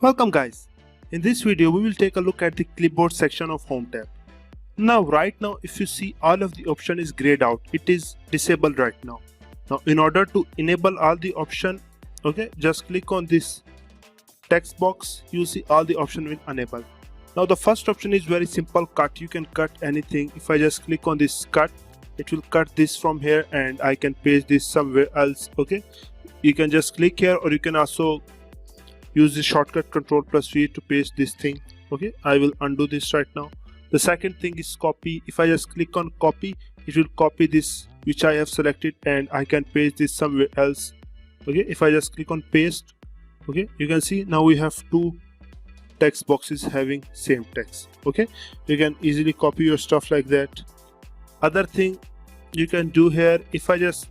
Welcome guys. In this video we will take a look at the clipboard section of Home tab. Now right now if you see all of the option is grayed out, it is disabled right now. Now in order to enable all the option, okay, just click on this text box. You see all the option will enable. Now the first option is very simple, cut. You can cut anything. If I just click on this cut, it will cut this from here and I can paste this somewhere else. Okay, you can just click here, or you can also use the shortcut Ctrl+V to paste this thing. Okay, I will undo this right now. The second thing is copy. If I just click on copy, it will copy this which I have selected and I can paste this somewhere else. Okay, if I just click on paste, okay, you can see now we have two text boxes having same text. Okay, you can easily copy your stuff like that. Other thing you can do here, if I just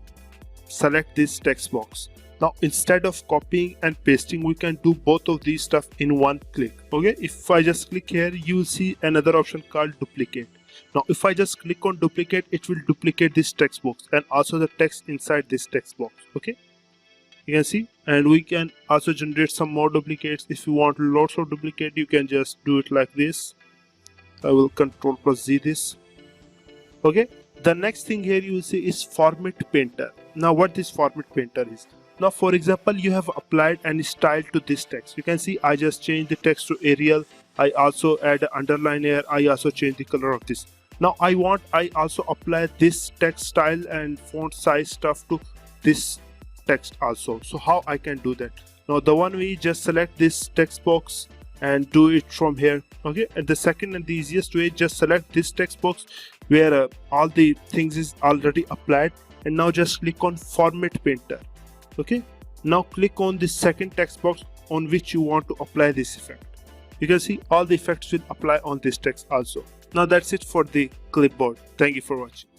select this text box, now instead of copying and pasting, we can do both of these stuff in one click. Okay, if I just click here, you will see another option called duplicate. Now if I just click on duplicate, it will duplicate this text box and also the text inside this text box. Okay, you can see, and we can also generate some more duplicates. If you want lots of duplicate, you can just do it like this. I will Ctrl+Z this. Okay, the next thing here you will see is format painter. Now what this format painter is, now for example you have applied any style to this text. You can see I just changed the text to Arial. I also add an underline here. I also change the color of this. Now I also apply this text style and font size stuff to this text also. So how I can do that? Now the one way, just select this text box and do it from here. Okay, and the second and the easiest way, just select this text box where all the things is already applied, and now just click on format painter. Okay, now click on this second text box on which you want to apply this effect. You can see all the effects will apply on this text also. Now that's it for the clipboard. Thank you for watching.